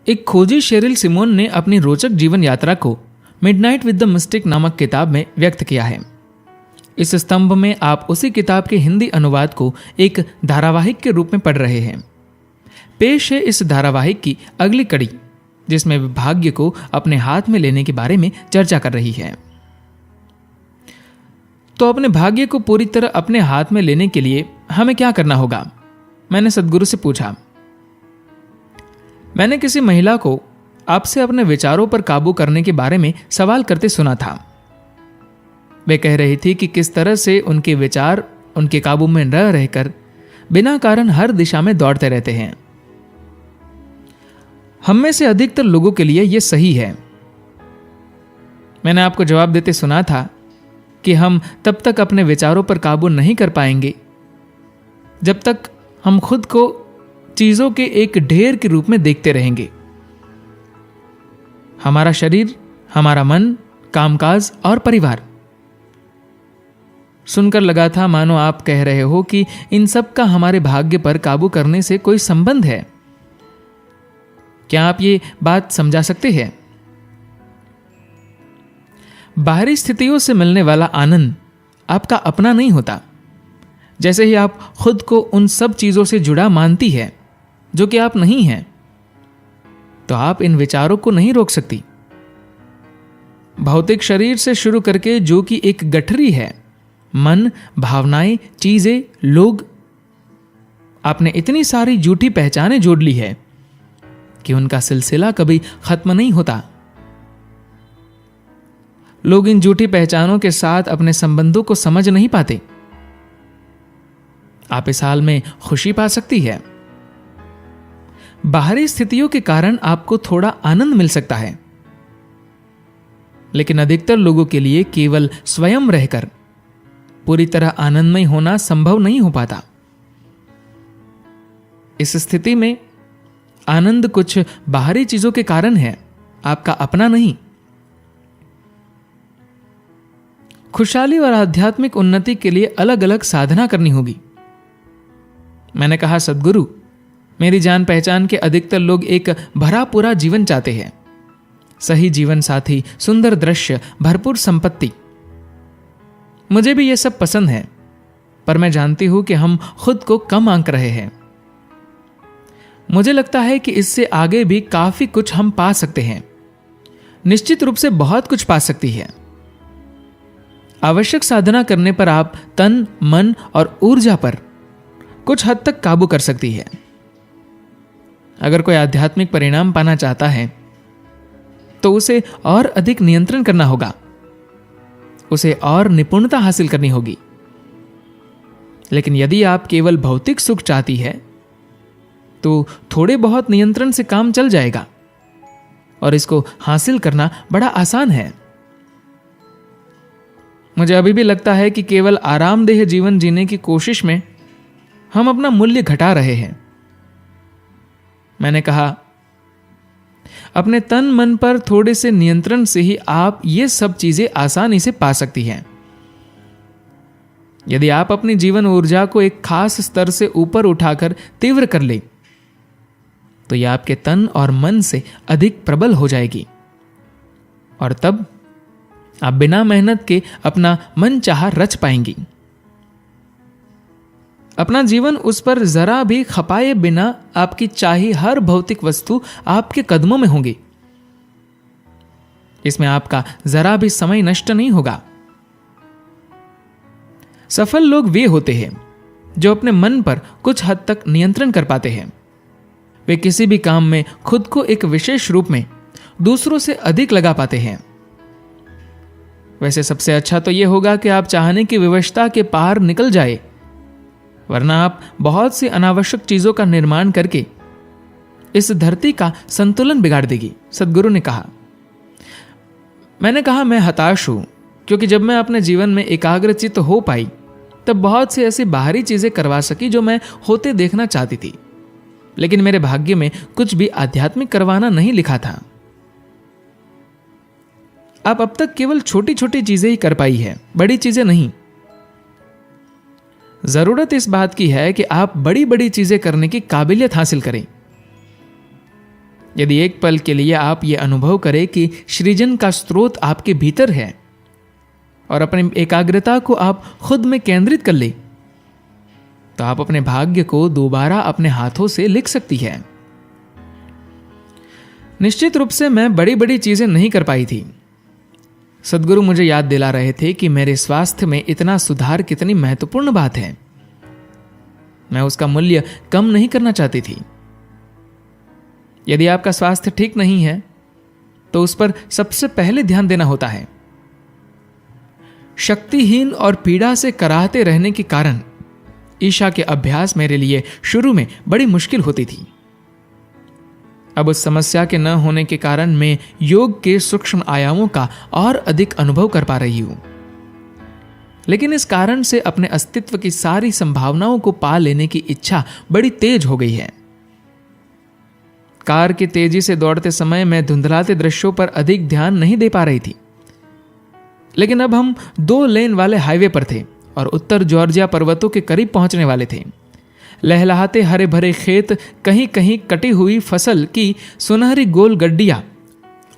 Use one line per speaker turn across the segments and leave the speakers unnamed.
एक खोजी Sherrill Simone ने अपनी रोचक जीवन यात्रा को मिडनाइट विद द मिस्टिक नामक किताब में व्यक्त किया है। इस स्तंभ में आप उसी किताब के हिंदी अनुवाद को एक धारावाहिक के रूप में पढ़ रहे हैं। पेश है इस धारावाहिक की अगली कड़ी, जिसमें वे भाग्य को अपने हाथ में लेने के बारे में चर्चा कर रही है। तो अपने भाग्य को पूरी तरह अपने हाथ में लेने के लिए हमें क्या करना होगा? मैंने सद्गुरु से पूछा। मैंने किसी महिला को आपसे अपने विचारों पर काबू करने के बारे में सवाल करते सुना था। वे कह रही थी कि किस तरह से उनके विचार उनके काबू में न रहकर बिना कारण हर दिशा में दौड़ते रहते हैं। हम में से अधिकतर लोगों के लिए यह सही है। मैंने आपको जवाब देते सुना था कि हम तब तक अपने विचारों पर काबू नहीं कर पाएंगे जब तक हम खुद को चीजों के एक ढेर के रूप में देखते रहेंगे। हमारा शरीर, हमारा मन, कामकाज और परिवार। सुनकर लगा था मानो आप कह रहे हो कि इन सब का हमारे भाग्य पर काबू करने से कोई संबंध है। क्या आप ये बात समझा सकते हैं? बाहरी स्थितियों से मिलने वाला आनंद आपका अपना नहीं होता। जैसे ही आप खुद को उन सब चीजों से जुड़ा मानती है जो कि आप नहीं हैं, तो आप इन विचारों को नहीं रोक सकती। भौतिक शरीर से शुरू करके जो कि एक गठरी है, मन, भावनाएं, चीजें, लोग, आपने इतनी सारी झूठी पहचानें जोड़ ली है कि उनका सिलसिला कभी खत्म नहीं होता। लोग इन झूठी पहचानों के साथ अपने संबंधों को समझ नहीं पाते। आप इस हाल में खुशी पा सकती है। बाहरी स्थितियों के कारण आपको थोड़ा आनंद मिल सकता है, लेकिन अधिकतर लोगों के लिए केवल स्वयं रहकर पूरी तरह आनंदमय होना संभव नहीं हो पाता। इस स्थिति में आनंद कुछ बाहरी चीजों के कारण है, आपका अपना नहीं। खुशहाली और आध्यात्मिक उन्नति के लिए अलग अलग साधना करनी होगी। मैंने कहा, सद्गुरु, मेरी जान पहचान के अधिकतर लोग एक भरा पूरा जीवन चाहते हैं। सही जीवन साथी, सुंदर दृश्य, भरपूर संपत्ति। मुझे भी यह सब पसंद है, पर मैं जानती हूं कि हम खुद को कम आंक रहे हैं। मुझे लगता है कि इससे आगे भी काफी कुछ हम पा सकते हैं। निश्चित रूप से बहुत कुछ पा सकती है। आवश्यक साधना करने पर आप तन, मन और ऊर्जा पर कुछ हद तक काबू कर सकती है। अगर कोई आध्यात्मिक परिणाम पाना चाहता है तो उसे और अधिक नियंत्रण करना होगा, उसे और निपुणता हासिल करनी होगी। लेकिन यदि आप केवल भौतिक सुख चाहती है तो थोड़े बहुत नियंत्रण से काम चल जाएगा और इसको हासिल करना बड़ा आसान है। मुझे अभी भी लगता है कि केवल आरामदेह जीवन जीने की कोशिश में हम अपना मूल्य घटा रहे हैं। मैंने कहा, अपने तन मन पर थोड़े से नियंत्रण से ही आप ये सब चीजें आसानी से पा सकती हैं। यदि आप अपनी जीवन ऊर्जा को एक खास स्तर से ऊपर उठाकर तीव्र कर ले तो यह आपके तन और मन से अधिक प्रबल हो जाएगी और तब आप बिना मेहनत के अपना मन चाहा रच पाएंगी। अपना जीवन उस पर जरा भी खपाए बिना आपकी चाही हर भौतिक वस्तु आपके कदमों में होगी। इसमें आपका जरा भी समय नष्ट नहीं होगा। सफल लोग वे होते हैं जो अपने मन पर कुछ हद तक नियंत्रण कर पाते हैं। वे किसी भी काम में खुद को एक विशेष रूप में दूसरों से अधिक लगा पाते हैं। वैसे सबसे अच्छा तो यह होगा कि आप चाहने की विवशता के पार निकल जाए, वरना आप बहुत सी अनावश्यक चीजों का निर्माण करके इस धरती का संतुलन बिगाड़ देगी, सद्गुरु ने कहा। मैंने कहा, मैं हताश हूं क्योंकि जब मैं अपने जीवन में एकाग्रचित्त हो पाई तब बहुत सी ऐसी बाहरी चीजें करवा सकी जो मैं होते देखना चाहती थी, लेकिन मेरे भाग्य में कुछ भी आध्यात्मिक करवाना नहीं लिखा था। आप अब तक केवल छोटी छोटी चीजें ही कर पाई है, बड़ी चीजें नहीं। जरूरत इस बात की है कि आप बड़ी बड़ी चीजें करने की काबिलियत हासिल करें। यदि एक पल के लिए आप ये अनुभव करें कि सृजन का स्रोत आपके भीतर है और अपनी एकाग्रता को आप खुद में केंद्रित कर ले, तो आप अपने भाग्य को दोबारा अपने हाथों से लिख सकती है। निश्चित रूप से मैं बड़ी बड़ी चीजें नहीं कर पाई थी। सद्गुरु मुझे याद दिला रहे थे कि मेरे स्वास्थ्य में इतना सुधार कितनी महत्वपूर्ण बात है। मैं उसका मूल्य कम नहीं करना चाहती थी। यदि आपका स्वास्थ्य ठीक नहीं है तो उस पर सबसे पहले ध्यान देना होता है। शक्तिहीन और पीड़ा से कराहते रहने के कारण ईशा के अभ्यास मेरे लिए शुरू में बड़ी मुश्किल होती थी। अब उस समस्या के न होने के कारण मैं योग के सूक्ष्म आयामों का और अधिक अनुभव कर पा रही हूं। लेकिन इस कारण से अपने अस्तित्व की सारी संभावनाओं को पा लेने की इच्छा बड़ी तेज हो गई है। कार की तेजी से दौड़ते समय मैं धुंधलाते दृश्यों पर अधिक ध्यान नहीं दे पा रही थी। लेकिन अब हम 2 लेन वाले हाईवे पर थे और उत्तर जॉर्जिया पर्वतों के करीब पहुंचने वाले थे। लहलहाते हरे भरे खेत, कहीं कहीं कटी हुई फसल की सुनहरी गोल गड्डियां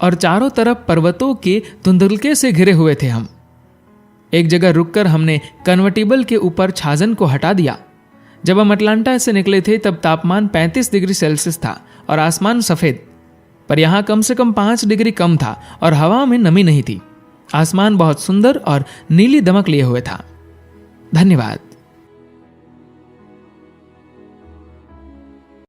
और चारों तरफ पर्वतों के धुंधलके से घिरे हुए थे हम। एक जगह रुककर हमने कन्वर्टिबल के ऊपर छाजन को हटा दिया। जब हम अटलांटा से निकले थे तब तापमान 35 डिग्री सेल्सियस था और आसमान सफेद, पर यहां कम से कम 5 डिग्री कम था और हवा में नमी नहीं थी। आसमान बहुत सुंदर और नीली दमक लिए हुए था। धन्यवाद।